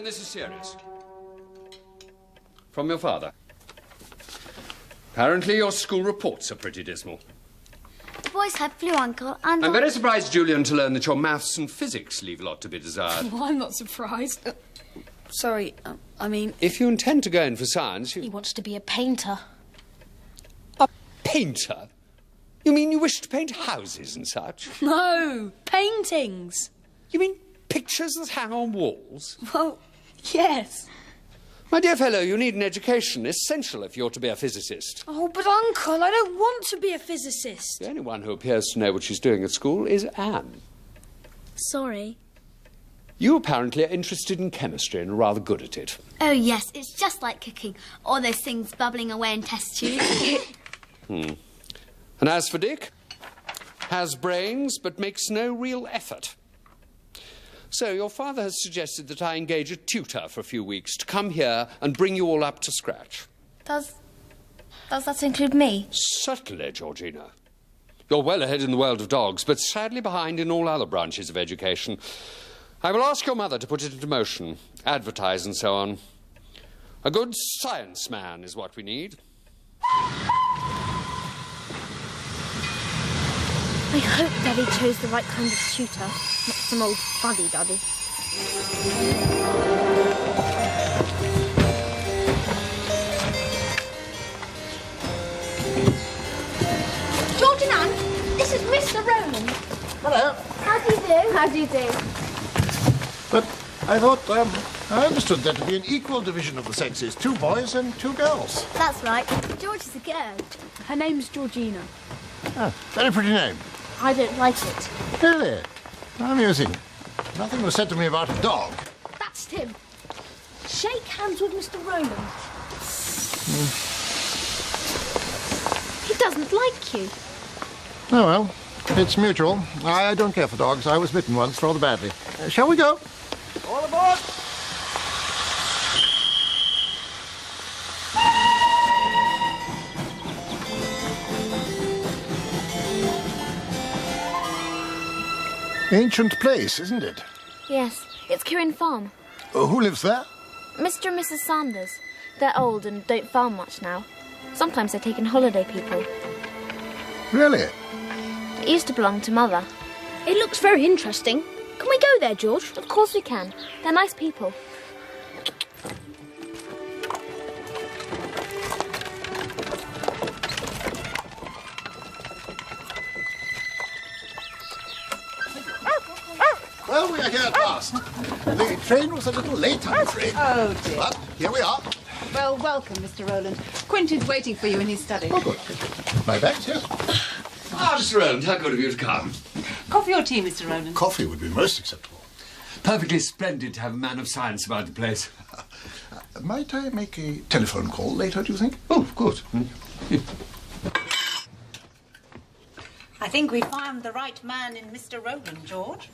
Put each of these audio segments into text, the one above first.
this is serious. From your father. Apparently your school reports are pretty dismal. The boys had flu, Uncle, and... I'm very surprised, Julian, to learn that your maths and physics leave a lot to be desired. Well, I'm not surprised. Sorry, I mean... If you intend to go in for science, He wants to be a painter. A painter? You mean you wish to paint houses and such? No, paintings. You mean pictures that hang on walls? Well, yes. My dear fellow, you need an education, essential if you're to be a physicist. Oh, but Uncle, I don't want to be a physicist. The only one who appears to know what she's doing at school is Anne. Sorry. You apparently are interested in chemistry and are rather good at it. Oh, yes, it's just like cooking. All those things bubbling away in test tubes. And as for Dick, has brains but makes no real effort. So your father has suggested that I engage a tutor for a few weeks to come here and bring you all up to scratch. Does that include me? Certainly, Georgina. You're well ahead in the world of dogs, but sadly behind in all other branches of education. I will ask your mother to put it into motion, advertise and so on. A good science man is what we need. I hope Daddy chose the right kind of tutor, not some old fuddy-duddy. George and Anne, this is Mr. Roland. Hello. How do you do? How do you do? But I thought, I understood there to be an equal division of the sexes. 2 boys and 2 girls. That's right. George is a girl. Her name's Georgina. Ah, very pretty name. I don't like it. Really? How amusing. Nothing was said to me about a dog. That's Tim. Shake hands with Mr. Roland. He doesn't like you. Oh, well, it's mutual. I don't care for dogs. I was bitten once rather badly. Shall we go? All aboard! Ancient place, isn't it? Yes, it's Kirin Farm. Who lives there? Mr. and Mrs. Sanders. They're old and don't farm much now. Sometimes they take in holiday people. Really? It used to belong to Mother. It looks very interesting. Can we go there, George? Of course we can. They're nice people. Well, we are here at last. The train was a little late, I'm afraid. Oh, dear. But here we are. Well, welcome, Mr. Roland. Quentin's waiting for you in his study. Oh, good. My bag's here. Ah, Mr. Roland, how good of you to come. Coffee or tea, Mr. Roland? Coffee would be most acceptable. Perfectly splendid to have a man of science about the place. Might I make a telephone call later, do you think? Oh, of course. I think we found the right man in Mr. Roland, George.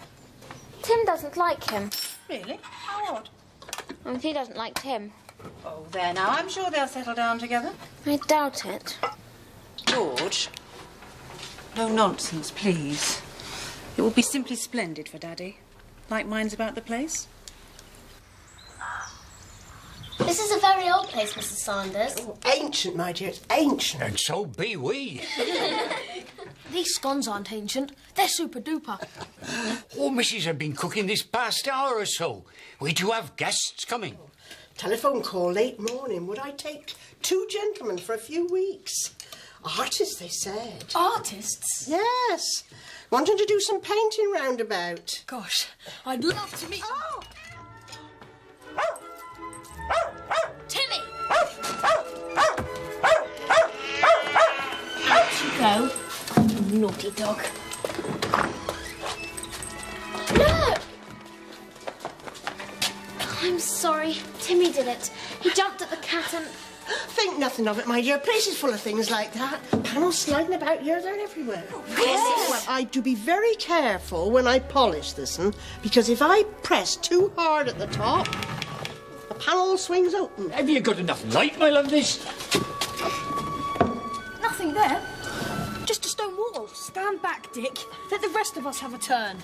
Tim doesn't like him. Really? How odd. And he doesn't like Tim. Oh, there now. I'm sure they'll settle down together. I doubt it. George. No nonsense, please. It will be simply splendid for Daddy. Like mine's about the place. This is a very old place, Mrs. Sanders. Oh, ancient, my dear, it's ancient. And so be we. These scones aren't ancient. They're super duper. Oh, Mrs. have been cooking this past hour or so. We do have guests coming. Telephone call late morning. Would I take 2 gentlemen for a few weeks? Artists, they said. Artists? Yes. Wanting to do some painting roundabout. Gosh, I'd love to meet... Oh! Timmy! Out you go. Naughty dog. No! I'm sorry. Timmy did it. He jumped at the cat and... Think nothing of it, my dear. Place is full of things like that. Panels sliding about here, they're everywhere. Really? Well, I do be very careful when I polish this one, because if I press too hard at the top, the panel swings open. Have you got enough light, my lovelies? Nothing there. Just a stone wall. Stand back, Dick. Let the rest of us have a turn.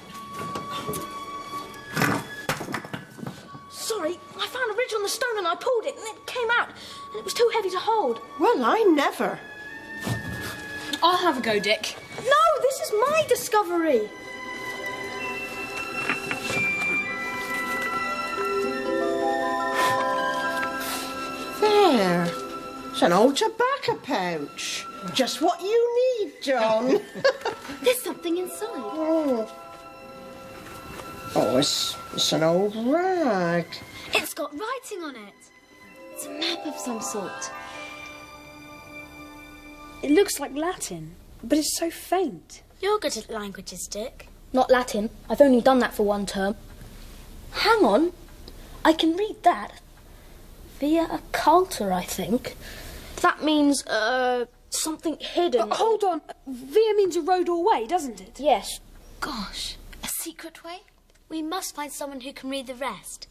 So sorry. I found a ridge on the stone and I pulled it and it came out. And it was too heavy to hold. Well, I never. I'll have a go, Dick. No, this is my discovery. There. It's an old tobacco pouch. Just what you need, John. There's something inside. Oh, it's an old rag. It's got writing on it. It's a map of some sort. It looks like Latin, but it's so faint. You're good at languages, Dick. Not Latin. I've only done that for one term. Hang on. I can read that. Via occulta, I think. That means, something hidden. But hold on. Via means a road or way, doesn't it? Yes. Gosh, a secret way? We must find someone who can read the rest.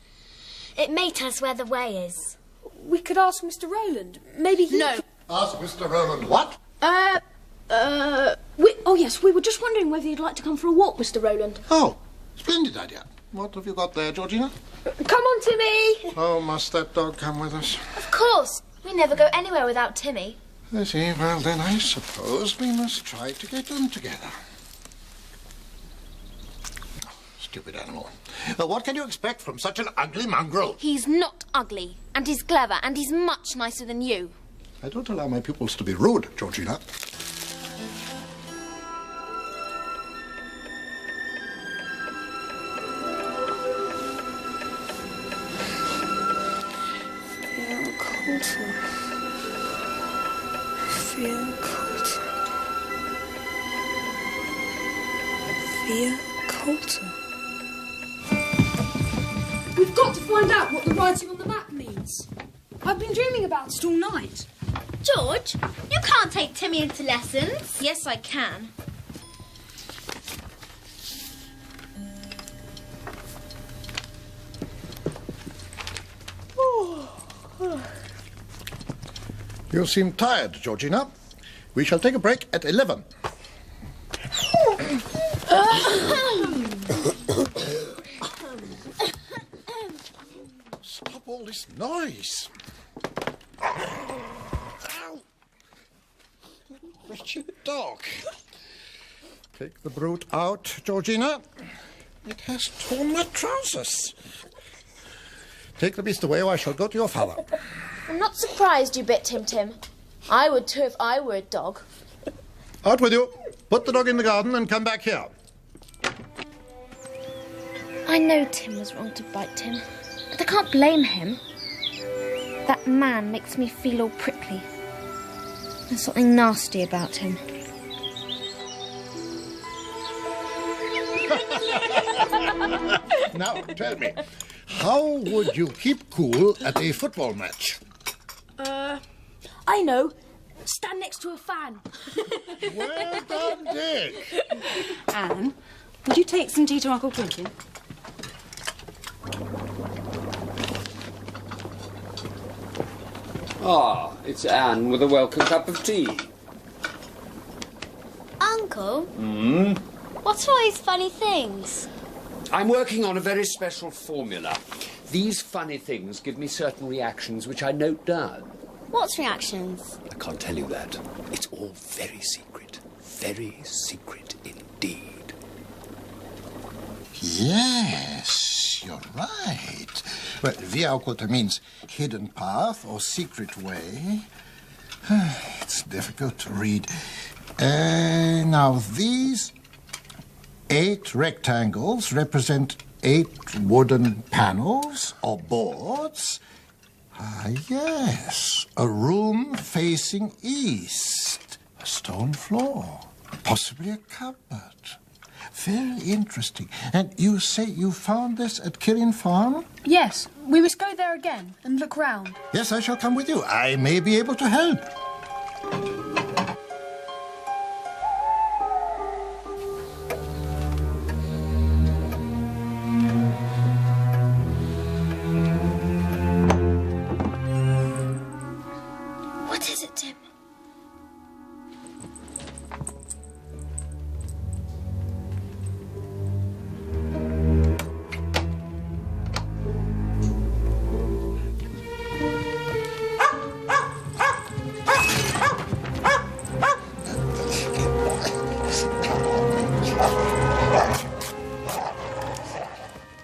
It may tell us where the way is. We could ask Mr. Rowland. Maybe he... No. Ask Mr. Rowland what? Yes, we were just wondering whether you'd like to come for a walk, Mr. Rowland. Oh, splendid idea. What have you got there, Georgina? Come on, Timmy! Oh, must that dog come with us? Of course. We never go anywhere without Timmy. I see. Well, then I suppose we must try to get them together. Stupid animal. What can you expect from such an ugly mongrel? He's not ugly, and he's clever, and he's much nicer than you. I don't allow my pupils to be rude, Georgina. Via Colter. We've got to find out what the writing on the map means. I've been dreaming about it all night. George, you can't take Timmy into lessons. Yes, I can. You seem tired, Georgina. We shall take a break at 11. Stop all this noise. Ow. Wretched dog. Take the brute out, Georgina. It has torn my trousers. Take the beast away or I shall go to your father. I'm not surprised you bit Tim Tim. I would too if I were a dog. Out with you. Put the dog in the garden and come back here. I know Tim was wrong to bite Tim, but I can't blame him. That man makes me feel all prickly. There's something nasty about him. Now, tell me, how would you keep cool at a football match? I know. Stand next to a fan. Well done, Dick. Anne, would you take some tea to Uncle Quentin? Ah, it's Anne with a welcome cup of tea. Uncle? What's all these funny things? I'm working on a very special formula. These funny things give me certain reactions which I note down. What's reactions? I can't tell you that. It's all very secret. Very secret indeed. Yes, you're right. Well, via occulta means hidden path or secret way. It's difficult to read. Now, these 8 rectangles represent 8 wooden panels or boards. Ah, yes, a room facing east, a stone floor, possibly a cupboard. Very interesting. And you say you found this at Kirin Farm? Yes, we must go there again and look round. Yes, I shall come with you. I may be able to help. What is it, Tim?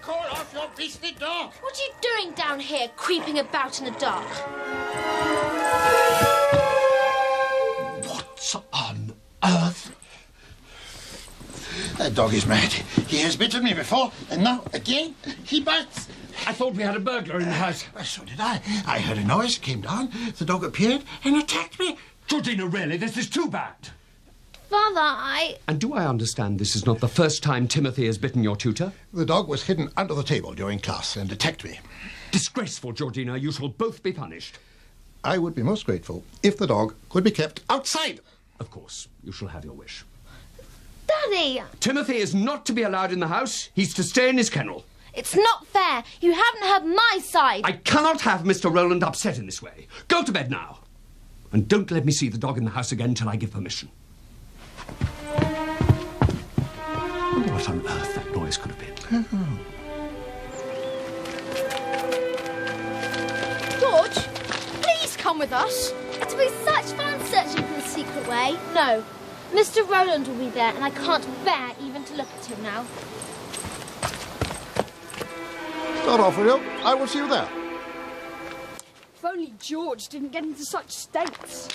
Call off your beastly dog! What are you doing down here, creeping about in the dark? What on earth? That dog is mad. He has bitten me before, and now again he bites. I thought we had a burglar in the house. Well, so did I. I heard a noise, came down, the dog appeared and attacked me. Georgina, really, this is too bad. Father, And do I understand this is not the first time Timothy has bitten your tutor? The dog was hidden under the table during class and attacked me. Disgraceful, Georgina. You shall both be punished. I would be most grateful if the dog could be kept outside. Of course, you shall have your wish. Daddy! Timothy is not to be allowed in the house. He's to stay in his kennel. It's not fair. You haven't heard my side. I cannot have Mr. Rowland upset in this way. Go to bed now. And don't let me see the dog in the house again till I give permission. I wonder what on earth that noise could have been. George, please come with us. It'll be such fun searching for the secret way. No, Mr. Rowland will be there, and I can't bear even to look at him now. Start off, will you? I will see you there. If only George didn't get into such states.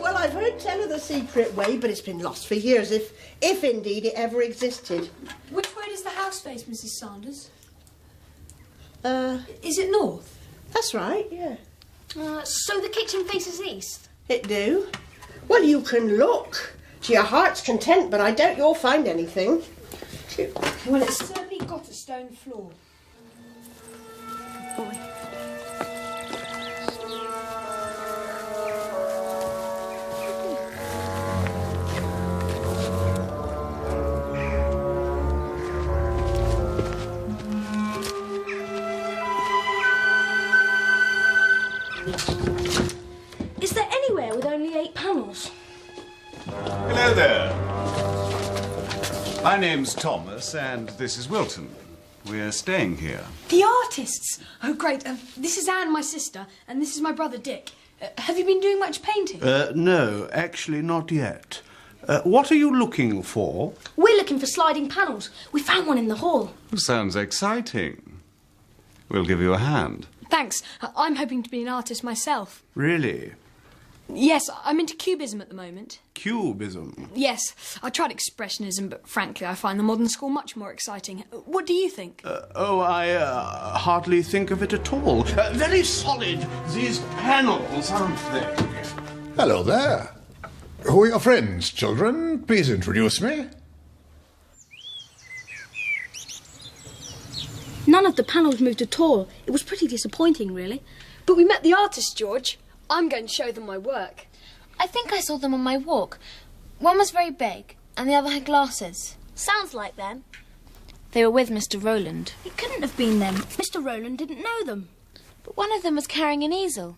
Well, I've heard tell of the secret way, but it's been lost for years, if indeed it ever existed. Which way does the house face, Mrs. Sanders? Is it north? That's right, yeah. So the kitchen faces east? It do. Well, you can look to your heart's content, but I doubt you'll find anything. Well, it's certainly got a stone floor. Boy. Is there anywhere with only 8 panels? Hello there. My name's Thomas, and this is Wilton. We're staying here. The artists! Oh, great. This is Anne, my sister, and this is my brother Dick. Have you been doing much painting? No, actually not yet. What are you looking for? We're looking for sliding panels. We found one in the hall. Sounds exciting. We'll give you a hand. Thanks. I'm hoping to be an artist myself. Really? Yes, I'm into cubism at the moment. Cubism? Yes, I tried expressionism, but frankly, I find the modern school much more exciting. What do you think? I hardly think of it at all. Very solid, these panels, aren't they? Hello there. Who are your friends, children? Please introduce me. None of the panels moved at all. It was pretty disappointing, really. But we met the artists, George. I'm going to show them my work. I think I saw them on my walk. One was very big, and the other had glasses. Sounds like them. They were with Mr. Rowland. It couldn't have been them. Mr. Rowland didn't know them. But one of them was carrying an easel.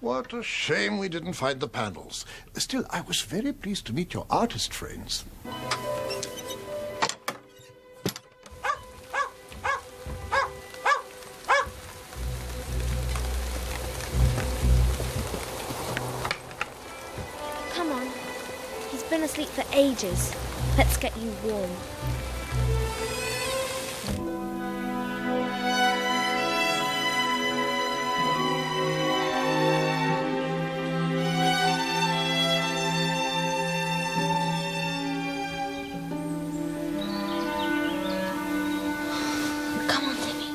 What a shame we didn't find the panels. Still, I was very pleased to meet your artist friends. Come on. He's been asleep for ages. Let's get you warm. Come on, Timmy.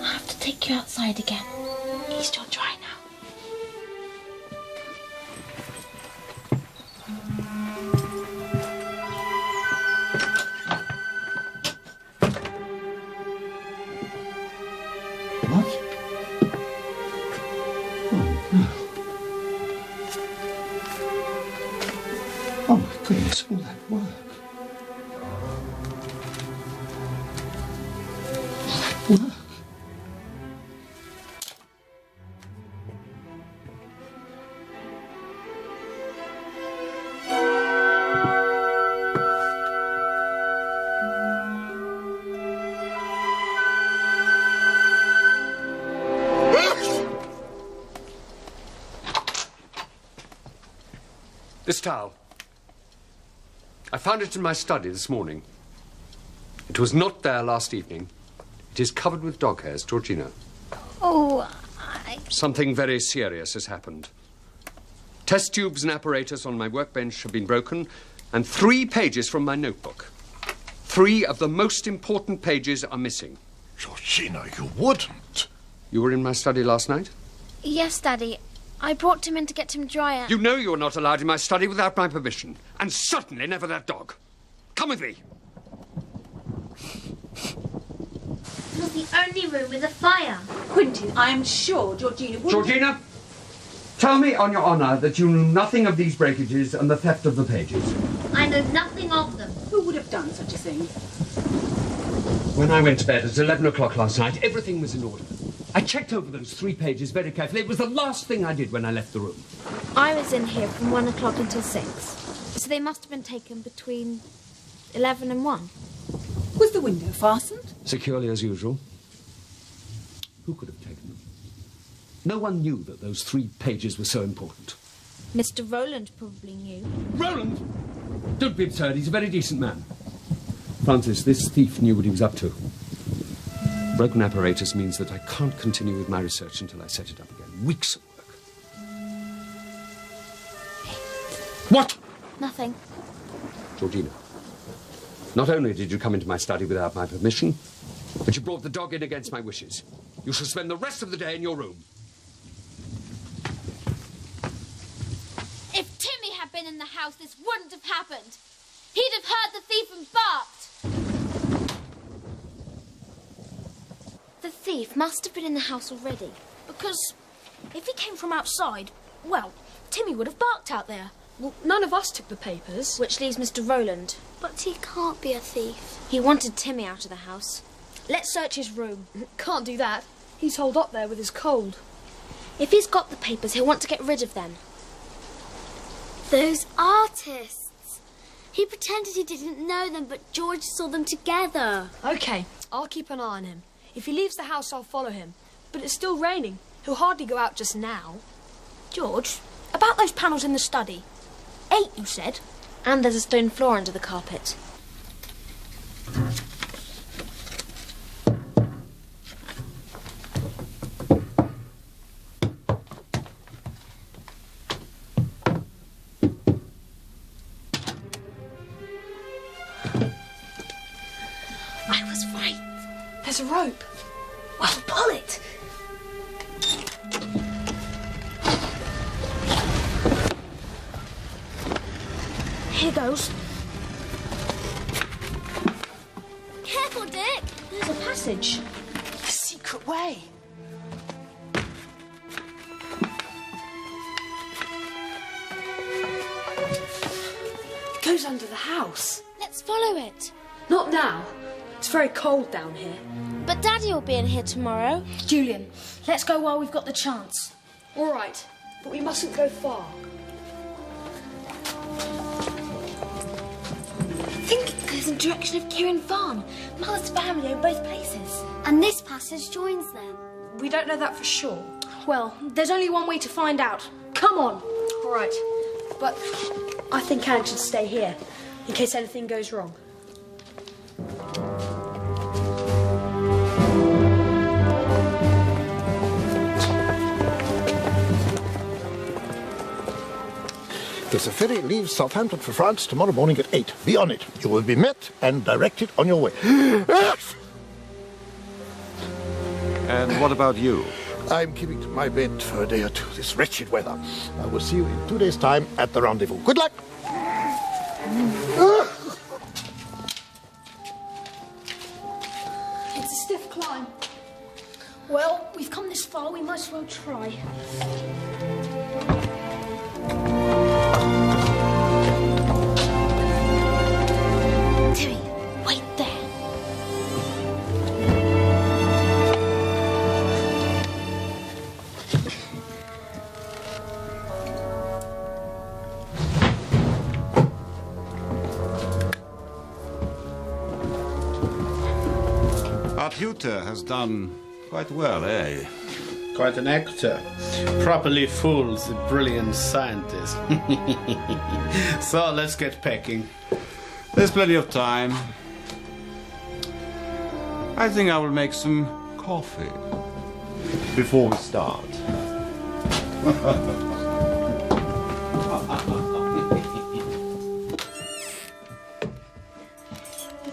I have to take you outside again. At least you're dry now. What? Oh, my goodness, all that work. All that work. This towel. I found it in my study this morning. It was not there last evening. It is covered with dog hairs, Georgina. Oh, Something very serious has happened. Test tubes and apparatus on my workbench have been broken, and 3 pages from my notebook. 3 of the most important pages are missing. Georgina, you wouldn't. You were in my study last night? Yes, Daddy. I brought him in to get him drier. You know you are not allowed in my study without my permission. And certainly never that dog. Come with me. It was the only room with a fire. Quentin, I am sure Georgina would... Georgina, tell me on your honour that you knew nothing of these breakages and the theft of the pages. I know nothing of them. Who would have done such a thing? When I went to bed at 11 o'clock last night, everything was in order. I checked over those 3 pages very carefully. It was the last thing I did when I left the room. I was in here from 1 o'clock until 6. So they must have been taken between 11 and 1. Was the window fastened? Securely as usual. Who could have taken them? No one knew that those 3 pages were so important. Mr. Rowland probably knew. Rowland? Don't be absurd. He's a very decent man. Francis, this thief knew what he was up to. Broken apparatus means that I can't continue with my research until I set it up again. Weeks of work. What? Nothing. Georgina, not only did you come into my study without my permission, but you brought the dog in against my wishes. You shall spend the rest of the day in your room. If Timmy had been in the house, this wouldn't have happened. He'd have heard the thief and barked. The thief must have been in the house already. Because if he came from outside, well, Timmy would have barked out there. Well, none of us took the papers. Which leaves Mr. Rowland. But he can't be a thief. He wanted Timmy out of the house. Let's search his room. Can't do that. He's holed up there with his cold. If he's got the papers, he'll want to get rid of them. Those artists. He pretended he didn't know them, but George saw them together. OK, I'll keep an eye on him. If he leaves the house, I'll follow him. But it's still raining. He'll hardly go out just now. George, about those panels in the study. 8, you said? And there's a stone floor under the carpet. I was right. There's a rope. Well, pull it. Here goes. Careful, Dick. There's a passage. A secret way. It goes under the house. Let's follow it. Not now. It's very cold down here. But Daddy will be in here tomorrow. Julian, let's go while we've got the chance. All right, but we mustn't go far. I think it goes in the direction of Kieran Farm. Mother's family own both places. And this passage joins them. We don't know that for sure. Well, there's only one way to find out. Come on. All right, but I think Anne should stay here in case anything goes wrong. There's a ferry leaves Southampton for France tomorrow morning at 8. Be on it. You will be met and directed on your way. And what about you? I'm keeping to my bed for a day or two, this wretched weather. I will see you in 2 days' time at the rendezvous. Good luck! It's a stiff climb. Well, we've come this far, we might as well try. Timmy, wait there. Our tutor has done quite well, eh? Quite an actor. Properly fools the brilliant scientist. So, let's get packing. There's plenty of time. I think I will make some coffee before we start.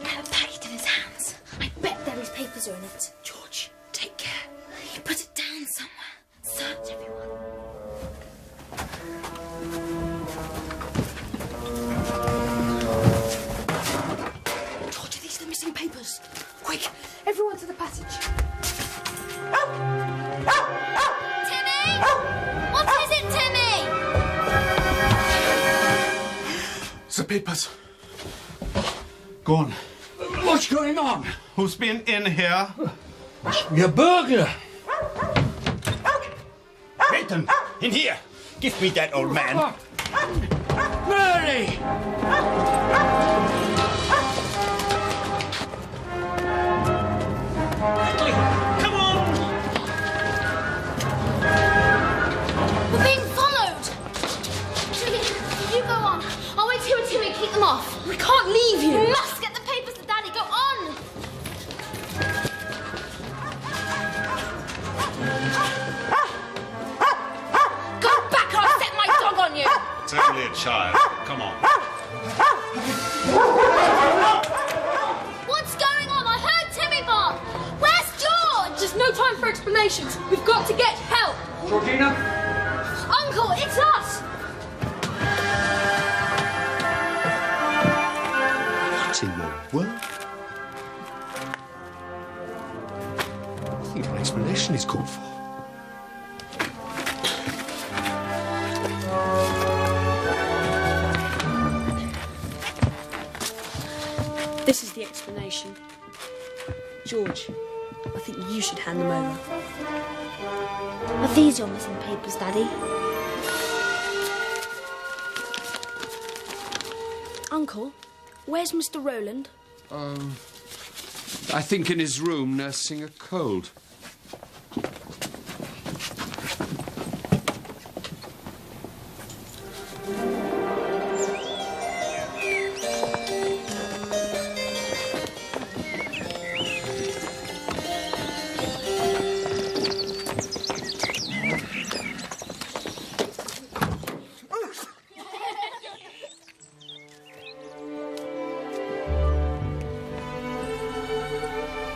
Had a packet in his hands. I bet Daddy's papers are in it. George, take care. You put it down somewhere. Search everyone. George, these are the missing papers. Quick, everyone to the passage. Timmy! What is it, Timmy? The papers. Go on. What's going on? Who's been in here? Your burglar. Nathan, in here. Give me that, old man. Mary! Come on! We're being followed! You go on. I'll wait here with Timmy and keep them off. We can't leave you. We must get the papers to Daddy. Go on! Go back or I'll set my dog on you! It's only a child. Come on. What's going on? I heard Timmy bark. Where's George? There's no time for explanations. We've got to get help. Georgina? Uncle, it's us! What in the world? I think an explanation is called for. This is the explanation. George, I think you should hand them over. Are these your missing papers, Daddy? Uncle, where's Mr. Rowland? I think in his room nursing a cold.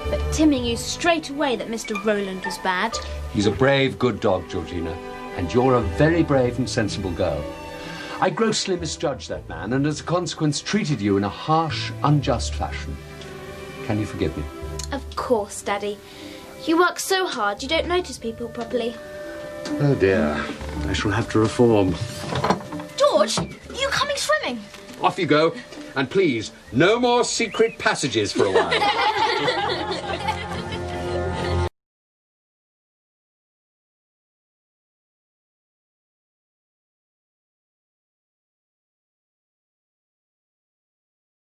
But Timmy knew straight away that Mr. Rowland was bad. He's a brave, good dog, Georgina, and you're a very brave and sensible girl. I grossly misjudged that man, and as a consequence treated you in a harsh, unjust fashion. Can you forgive me? Of course, Daddy. You work so hard you don't notice people properly. Oh dear, I shall have to reform. George, are you coming swimming? Off you go, and please, no more secret passages for a while.